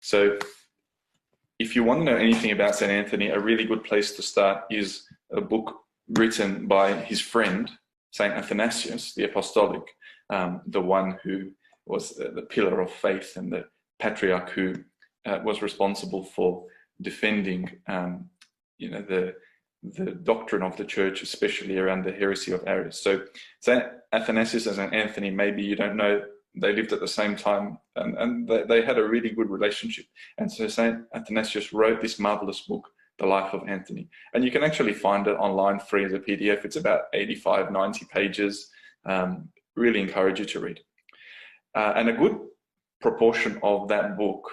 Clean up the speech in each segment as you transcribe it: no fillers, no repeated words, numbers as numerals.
So if you want to know anything about St. Anthony, a really good place to start is a book written by his friend, St. Athanasius the Apostolic, the one who was the pillar of faith and the patriarch who was responsible for defending the doctrine of the church, especially around the heresy of Arius. So St. Athanasius and St. Anthony, maybe you don't know, they lived at the same time, and they had a really good relationship. And so St. Athanasius wrote this marvelous book, The Life of Anthony. And you can actually find it online free as a PDF. It's about 85, 90 pages. Really encourage you to read. And a good proportion of that book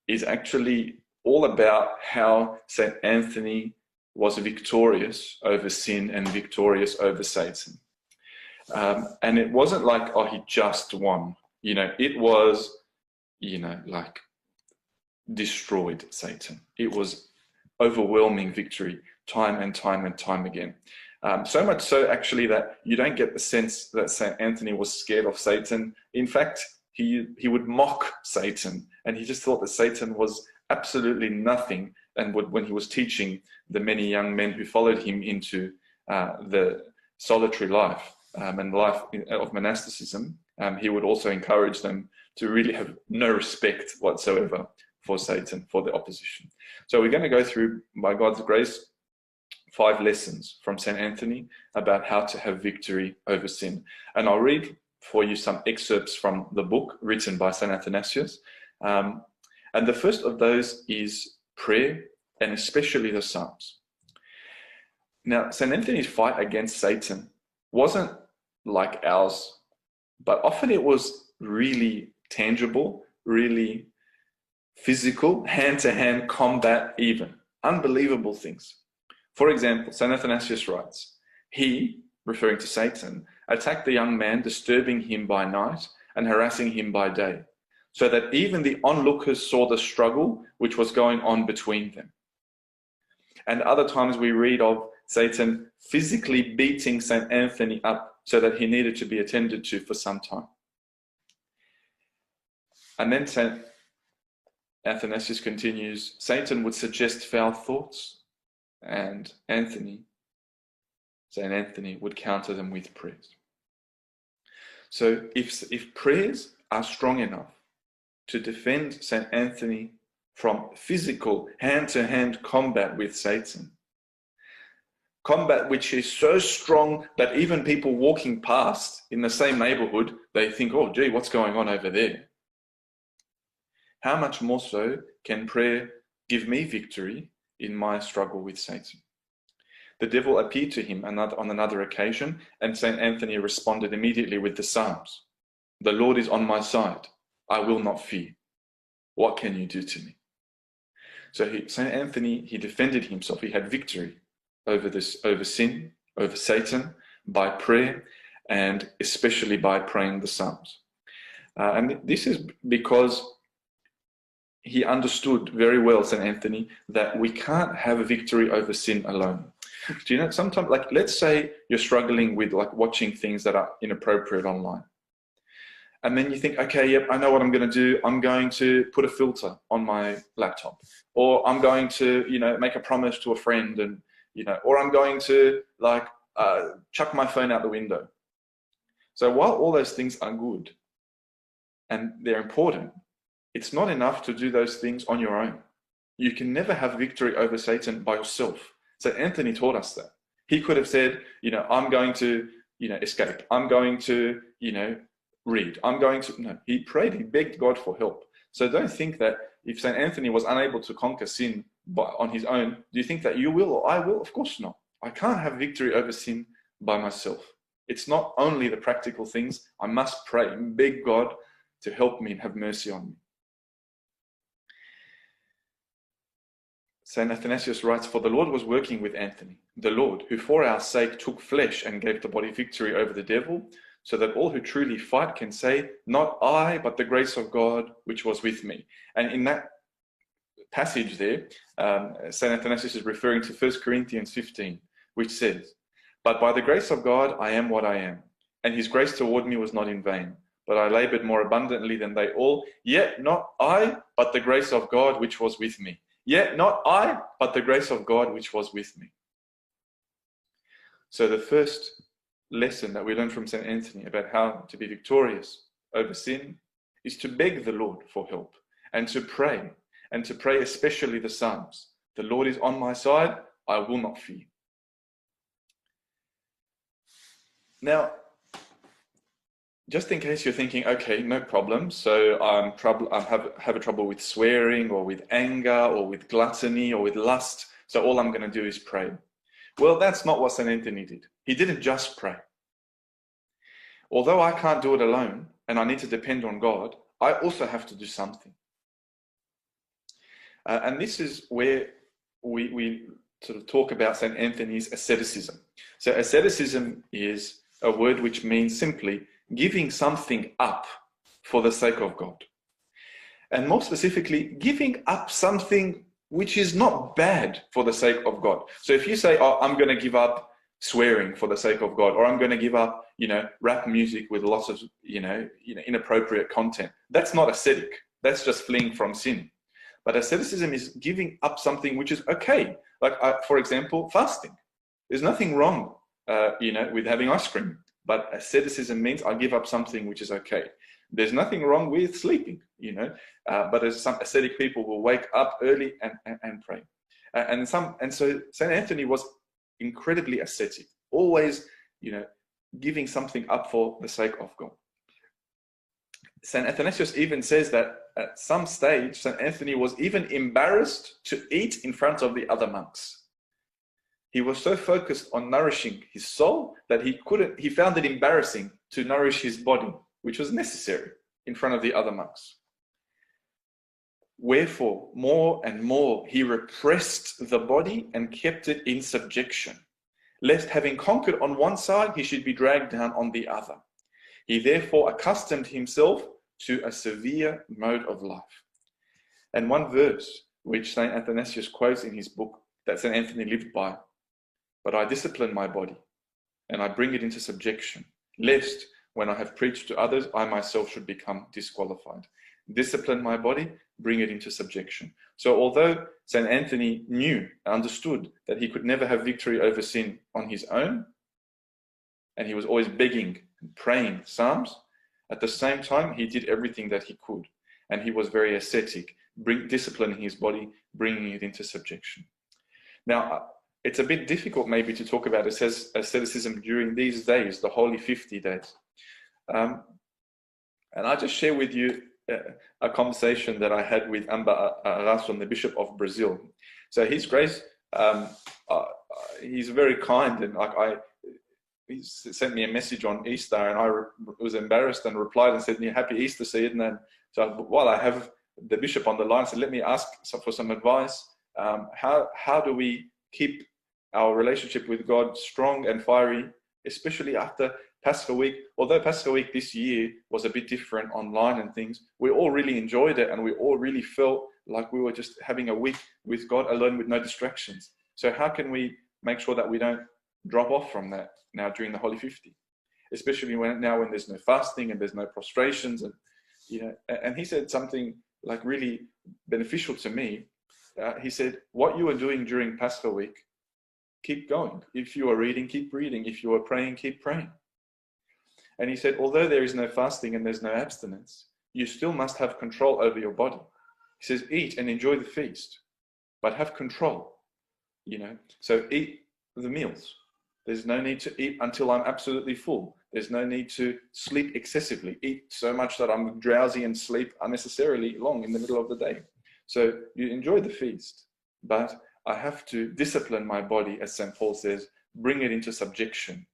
is actually all about how St. Anthony was victorious over sin and victorious over Satan. And it wasn't like, oh, he just won. It was, like destroyed Satan. It was overwhelming victory time and time and time again. So much so actually that you don't get the sense that St. Anthony was scared of Satan. In fact, he would mock Satan, and he just thought that Satan was absolutely nothing. And when he was teaching the many young men who followed him into the solitary life and life of monasticism, he would also encourage them to really have no respect whatsoever for Satan, for the opposition. So we're going to go through, by God's grace, 5 lessons from St. Anthony about how to have victory over sin. And I'll read for you some excerpts from the book written by St. Athanasius. And the first of those is prayer, and especially the Psalms. Now, St. Anthony's fight against Satan wasn't like ours, but often it was really tangible, really physical, hand-to-hand combat even. Unbelievable things. For example, St. Athanasius writes, he, referring to Satan, attacked the young man, disturbing him by night and harassing him by day, so that even the onlookers saw the struggle which was going on between them. And other times we read of Satan physically beating St. Anthony up so that he needed to be attended to for some time. And then St. Athanasius continues, Satan would suggest foul thoughts, and St. Anthony would counter them with prayers. So if prayers are strong enough to defend St. Anthony from physical hand-to-hand combat with Satan, combat which is so strong that even people walking past in the same neighborhood, they think, oh, gee, what's going on over there? How much more so can prayer give me victory in my struggle with Satan? The devil appeared to him on another occasion, and St. Anthony responded immediately with the Psalms. The Lord is on my side. I will not fear. What can you do to me? So St. Anthony, he defended himself. He had victory over sin, over Satan, by prayer, and especially by praying the Psalms. And this is because he understood very well, St. Anthony, that we can't have a victory over sin alone. Do you know, sometimes, like, let's say you're struggling with like watching things that are inappropriate online. And then you think, okay, yep, I know what I'm going to do. I'm going to put a filter on my laptop, or I'm going to, make a promise to a friend, and, or I'm going to chuck my phone out the window. So while all those things are good and they're important, it's not enough to do those things on your own. You can never have victory over Satan by yourself. So Anthony taught us that. He could have said, I'm going to, escape. I'm going to, read. No, he prayed, he begged God for help. So don't think that if St. Anthony was unable to conquer sin on his own, do you think that you will or I will? Of course not. I can't have victory over sin by myself. It's not only the practical things. I must pray and beg God to help me and have mercy on me. St. Athanasius writes, for the Lord was working with Anthony, the Lord, who for our sake took flesh and gave the body victory over the devil, so that all who truly fight can say, not I, but the grace of God, which was with me. And in that passage there, St. Athanasius is referring to 1 Corinthians 15, which says, but by the grace of God, I am what I am, and his grace toward me was not in vain. but I labored more abundantly than they all. Yet not I, but the grace of God which was with me. Yet not I, but the grace of God which was with me. So the first lesson that we learn from St. Anthony about how to be victorious over sin is to beg the Lord for help and to pray especially the Psalms. The Lord is on my side, I will not fear. Now, just in case you're thinking, okay, no problem, so I have a trouble with swearing or with anger or with gluttony or with lust, so all I'm going to do is pray. Well, that's not what St. Anthony did. He didn't just pray. Although I can't do it alone and I need to depend on God, I also have to do something. And this is where we sort of talk about St. Anthony's asceticism. So asceticism is a word which means simply giving something up for the sake of God. And more specifically, giving up something which is not bad for the sake of God. So if you say, oh, I'm going to give up swearing for the sake of God, or I'm going to give up, rap music with lots of, inappropriate content, that's not ascetic. That's just fleeing from sin. But asceticism is giving up something which is okay. Like, for example, fasting. There's nothing wrong, with having ice cream. But asceticism means I give up something which is okay. There's nothing wrong with sleeping, but as some ascetic people will wake up early and pray. And so St. Anthony was incredibly ascetic, always, giving something up for the sake of God. St. Athanasius even says that at some stage, St. Anthony was even embarrassed to eat in front of the other monks. He was so focused on nourishing his soul that he found it embarrassing to nourish his body, which was necessary, in front of the other monks. Wherefore, more and more he repressed the body and kept it in subjection, lest having conquered on one side, he should be dragged down on the other. He therefore accustomed himself to a severe mode of life. And one verse which St. Athanasius quotes in his book that St. Anthony lived by, but I discipline my body and I bring it into subjection, lest when I have preached to others, I myself should become disqualified. Discipline my body, bring it into subjection. So although St. Anthony understood that he could never have victory over sin on his own, and he was always begging and praying psalms, at the same time, he did everything that he could. And he was very ascetic, disciplining his body, bringing it into subjection. Now, it's a bit difficult maybe to talk about asceticism during these days, the Holy 50 days. And I'll just share with you a conversation that I had with Amba Arason, the Bishop of Brazil. So His Grace, he's very kind, and he sent me a message on Easter, and I was embarrassed and replied and said, "Happy Easter, Sayyidina." So while I have the bishop on the line, I said, let me ask for some advice. How do we keep our relationship with God strong and fiery, especially after Pascha Week? Although Pascha Week this year was a bit different online and things, we all really enjoyed it, and we all really felt like we were just having a week with God alone with no distractions. So how can we make sure that we don't drop off from that now during the Holy 50, especially when there's no fasting and there's no prostrations? And and he said something like really beneficial to me. He said, what you are doing during Pascha Week, keep going. If you are reading, keep reading. If you are praying, keep praying. And he said, although there is no fasting and there's no abstinence, you still must have control over your body. He says, eat and enjoy the feast, but have control, So eat the meals. There's no need to eat until I'm absolutely full. There's no need to sleep excessively, eat so much that I'm drowsy and sleep unnecessarily long in the middle of the day. So you enjoy the feast, but I have to discipline my body, as St. Paul says, bring it into subjection,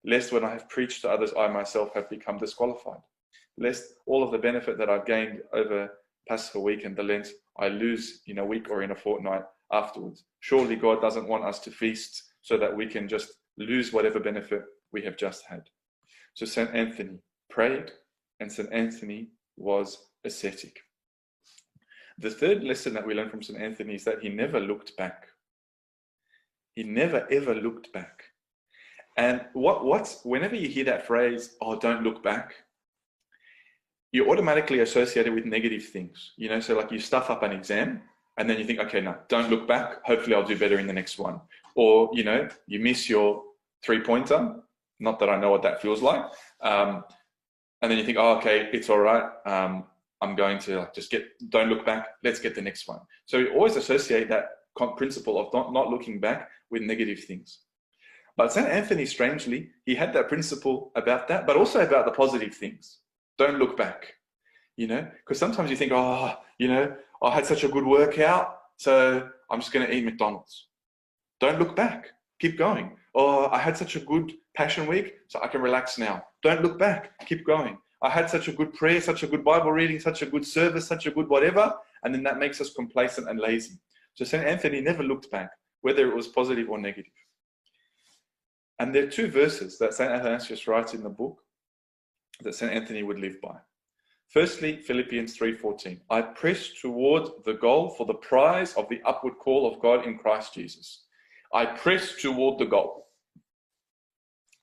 lest when I have preached to others, I myself have become disqualified, lest all of the benefit that I've gained over Pascha Week and the Lent, I lose in a week or in a fortnight afterwards. Surely God doesn't want us to feast so that we can just lose whatever benefit we have just had. So St. Anthony prayed, and St. Anthony was ascetic. The third lesson that we learn from St. Anthony is that he never looked back. He never ever looked back. And whenever you hear that phrase, oh, don't look back, you're automatically associated with negative things, you know, so like you stuff up an exam and then you think, okay, no, don't look back. Hopefully I'll do better in the next one. Or, you know, you miss your 3-pointer. Not that I know what that feels like. And then you think, oh, okay, it's all right. I'm going to just don't look back. Let's get the next one. So we always associate that principle of not looking back with negative things. But St. Anthony, strangely, he had that principle about that, but also about the positive things. Don't look back, you know, because sometimes you think, oh, you know, I had such a good workout, so I'm just going to eat McDonald's. Don't look back. Keep going. Or I had such a good Passion Week, so I can relax now. Don't look back. Keep going. I had such a good prayer, such a good Bible reading, such a good service, such a good whatever, and then that makes us complacent and lazy. So St. Anthony never looked back, whether it was positive or negative. And there are 2 verses that St. Athanasius writes in the book that St. Anthony would live by. Firstly, Philippians 3:14. I press toward the goal for the prize of the upward call of God in Christ Jesus. I press toward the goal.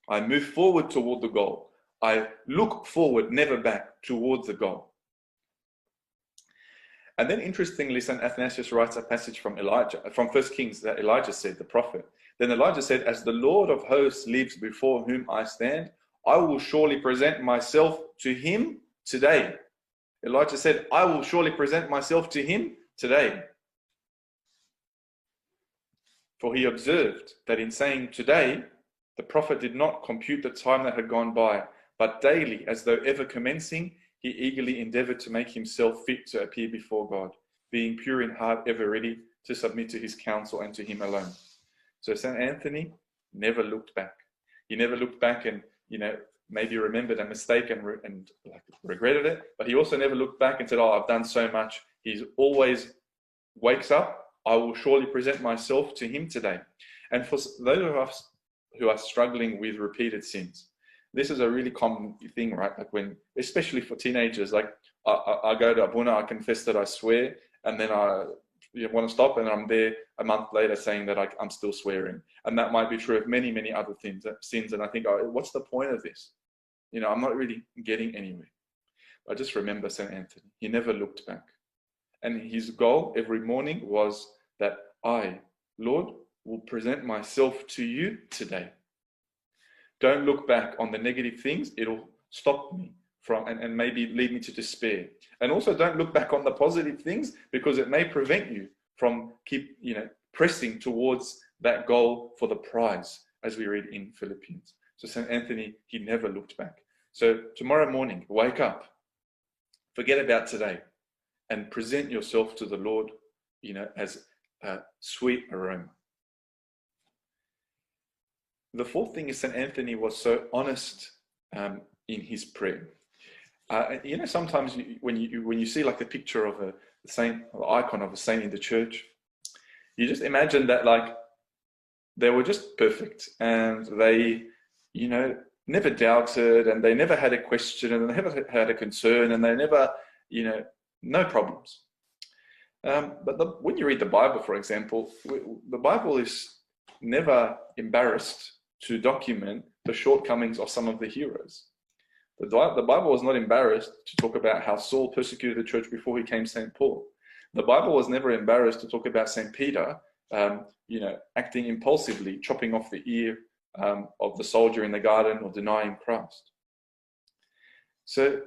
I move forward toward the goal. I look forward, never back, towards the goal. And then interestingly, St. Athanasius writes a passage from 1 Kings that Elijah said, the prophet. Then Elijah said, as the Lord of hosts lives before whom I stand, I will surely present myself to him today. Elijah said, I will surely present myself to him today. For he observed that in saying today, the prophet did not compute the time that had gone by, but daily, as though ever commencing, he eagerly endeavored to make himself fit to appear before God, being pure in heart, ever ready to submit to his counsel and to him alone. So St. Anthony never looked back. He never looked back and, you know, maybe remembered a mistake and regretted it, but he also never looked back and said, oh, I've done so much. He's always wakes up, I will surely present myself to him today. And for those of us who are struggling with repeated sins, this is a really common thing, right? Like when, especially for teenagers, like I go to Abouna, I confess that I swear, and then I want to stop, and I'm there a month later saying that I'm still swearing. And that might be true of many, many other sins. And I think, oh, what's the point of this? You know, I'm not really getting anywhere. But just remember St. Anthony. He never looked back. And his goal every morning was that I, Lord, will present myself to you today. Don't look back on the negative things. It'll stop me from and maybe lead me to despair. And also don't look back on the positive things, because it may prevent you from pressing towards that goal for the prize, as we read in Philippians. So St. Anthony, he never looked back. So tomorrow morning, wake up, forget about today, and present yourself to the Lord, as a sweet aroma. The 4th thing is St. Anthony was so honest in his prayer. Sometimes when you see like the picture of a saint, or the icon of a saint in the church, you just imagine that like they were just perfect, and they, never doubted, and they never had a question, and they never had a concern, and they never, no problems. But when you read the Bible, for example, the Bible is never embarrassed to document the shortcomings of some of the heroes. The Bible was not embarrassed to talk about how Saul persecuted the church before he came St. Paul. The Bible was never embarrassed to talk about St. Peter, acting impulsively, chopping off the ear of the soldier in the garden, or denying Christ. So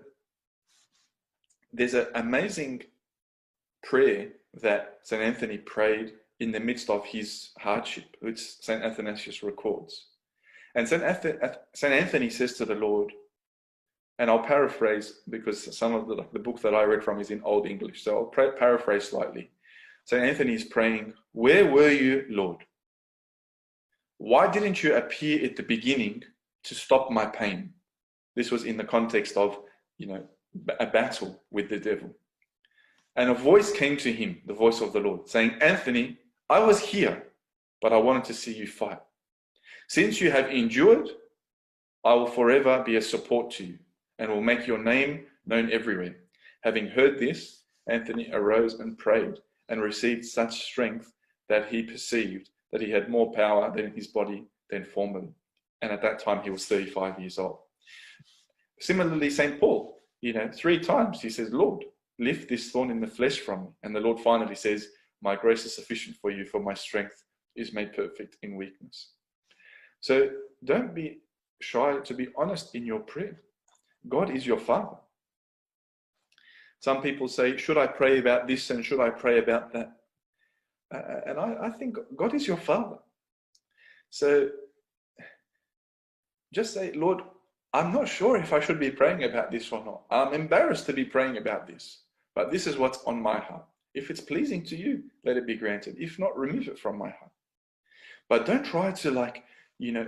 there's an amazing prayer that St. Anthony prayed in the midst of his hardship, which St. Athanasius records. And St. Anthony says to the Lord, and I'll paraphrase because some of the book that I read from is in Old English, so I'll paraphrase slightly. St. Anthony is praying, where were you, Lord? Why didn't you appear at the beginning to stop my pain? This was in the context of, a battle with the devil. And a voice came to him, the voice of the Lord, saying, Anthony, I was here, but I wanted to see you fight. Since you have endured, I will forever be a support to you, and will make your name known everywhere. Having heard this, Anthony arose and prayed, and received such strength that he perceived that he had more power than his body than formerly. And at that time, he was 35 years old. Similarly, St. Paul, 3 times he says, Lord, lift this thorn in the flesh from me. And the Lord finally says, my grace is sufficient for you, for my strength is made perfect in weakness. So don't be shy to be honest in your prayer. God is your Father. Some people say, should I pray about this and should I pray about that? And I think God is your Father. So just say, Lord, I'm not sure if I should be praying about this or not. I'm embarrassed to be praying about this, but this is what's on my heart. If it's pleasing to you, let it be granted. If not, remove it from my heart. But don't try to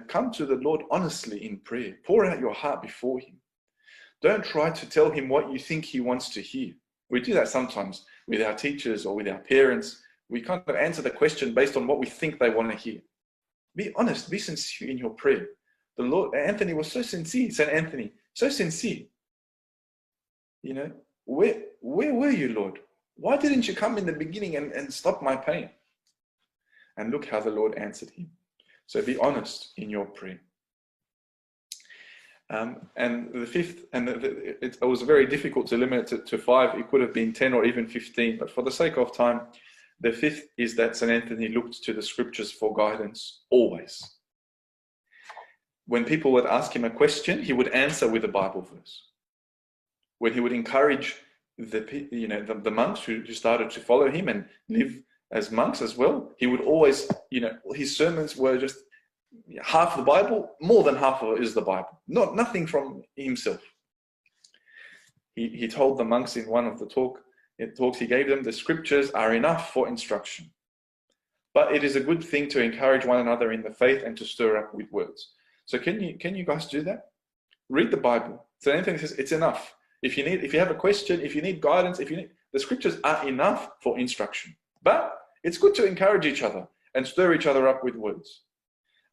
come to the Lord honestly in prayer. Pour out your heart before him. Don't try to tell him what you think he wants to hear. We do that sometimes with our teachers or with our parents. We kind of answer the question based on what we think they want to hear. Be honest, be sincere in your prayer. The Lord, Anthony was so sincere, St. Anthony, so sincere. Where were you, Lord? Why didn't you come in the beginning and stop my pain? And look how the Lord answered him. So be honest in your prayer. And the fifth, and it was very difficult to limit it to 5. It could have been 10 or even 15, but for the sake of time, the fifth is that St. Anthony looked to the scriptures for guidance always. When people would ask him a question, he would answer with a Bible verse. When he would encourage the monks who started to follow him and live as monks as well, he would always, his sermons were just half the Bible, more than half of it is the Bible, nothing from himself. He told the monks in one of the talks he gave them, the scriptures are enough for instruction, but it is a good thing to encourage one another in the faith and to stir up with words. So can you guys do that? Read the Bible. St. Anthony says it's enough. If you have a question, if you need guidance, the scriptures are enough for instruction. But it's good to encourage each other and stir each other up with words.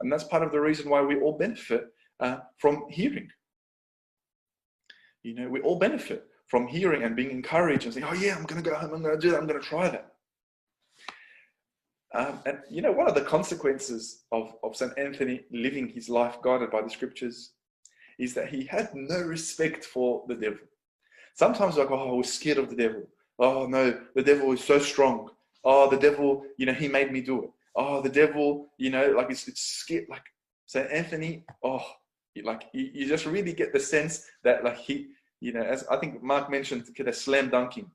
And that's part of the reason why we all benefit from hearing. We all benefit from hearing and being encouraged and saying, oh yeah, I'm going to go home, I'm going to do that, I'm going to try that. And one of the consequences of St. Anthony living his life guided by the scriptures is that he had no respect for the devil. Sometimes I was scared of the devil. Oh no, the devil is so strong. Oh, the devil, he made me do it. Oh, the devil, it's scary. Like St. Anthony, you just really get the sense that he, as I think Mark mentioned, the slam dunking.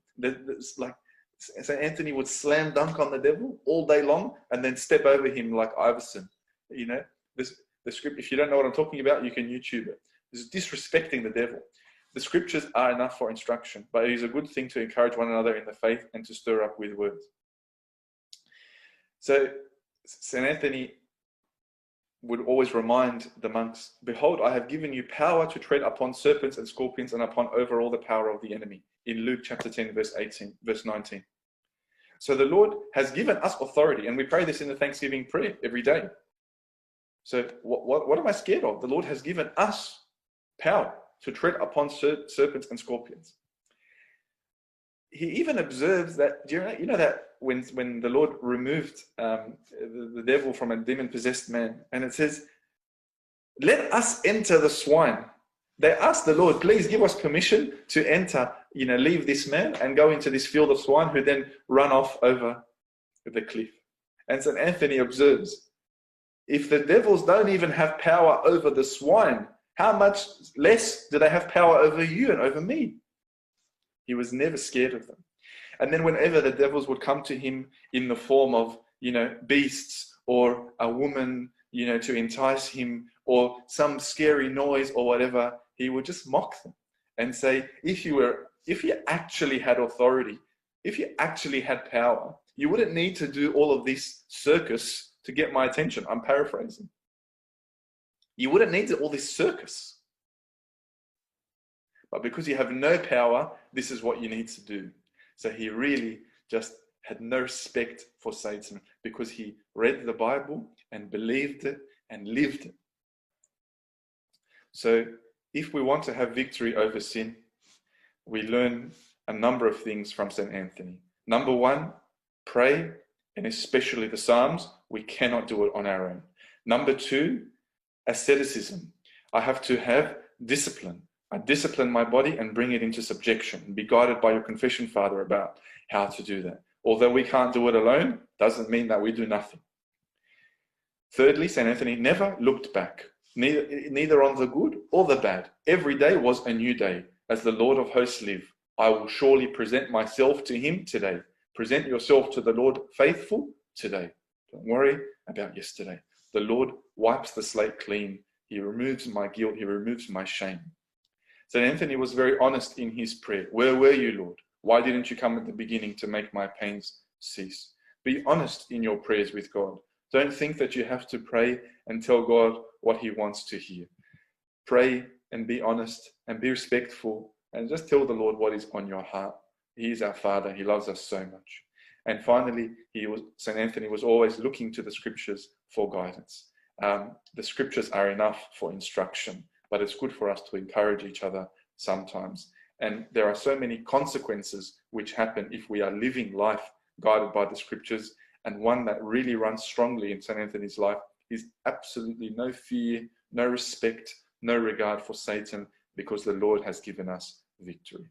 St. Anthony would slam dunk on the devil all day long and then step over him like Iverson. The script, if you don't know what I'm talking about, you can YouTube it. It's disrespecting the devil. The scriptures are enough for instruction, but it is a good thing to encourage one another in the faith and to stir up with words. So St. Anthony would always remind the monks, behold, I have given you power to tread upon serpents and scorpions and upon over all the power of the enemy. In Luke chapter 10, verse 19. So the Lord has given us authority, and we pray this in the Thanksgiving prayer every day. So what am I scared of? The Lord has given us power to tread upon serpents and scorpions. He even observes that, that when the Lord removed the devil from a demon-possessed man, and it says, let us enter the swine. They asked the Lord, please give us permission to enter, leave this man and go into this field of swine, who then run off over the cliff. And St. Anthony observes, if the devils don't even have power over the swine, how much less do they have power over you and over me? He was never scared of them. And then whenever the devils would come to him in the form of, beasts or a woman, to entice him, or some scary noise or whatever, he would just mock them and say, if you actually had authority, if you actually had power, you wouldn't need to do all of this circus to get my attention. I'm paraphrasing. You wouldn't need all this circus. But because you have no power, this is what you need to do. So he really just had no respect for Satan, because he read the Bible and believed it and lived it. So if we want to have victory over sin, we learn a number of things from St. Anthony. Number 1, pray, and especially the Psalms. We cannot do it on our own. Number 2, asceticism. I have to have discipline I discipline my body and bring it into subjection. Be guided by your confession, Father, about how to do that. Although we can't do it alone, doesn't mean that we do nothing. Thirdly, St. Anthony never looked back, neither on the good or the bad. Every day was a new day. As the Lord of hosts live, I will surely present myself to him today. Present yourself to the Lord faithful today. Don't worry about yesterday. The Lord wipes the slate clean. He removes my guilt. He removes my shame. St. Anthony was very honest in his prayer. Where were you, Lord? Why didn't you come at the beginning to make my pains cease? Be honest in your prayers with God. Don't think that you have to pray and tell God what he wants to hear. Pray and be honest and be respectful and just tell the Lord what is on your heart. He is our Father. He loves us so much. And finally, St. Anthony was always looking to the scriptures for guidance. The scriptures are enough for instruction, but it's good for us to encourage each other sometimes. And there are so many consequences which happen if we are living life guided by the scriptures. And one that really runs strongly in St. Anthony's life is absolutely no fear, no respect, no regard for Satan, because the Lord has given us victory.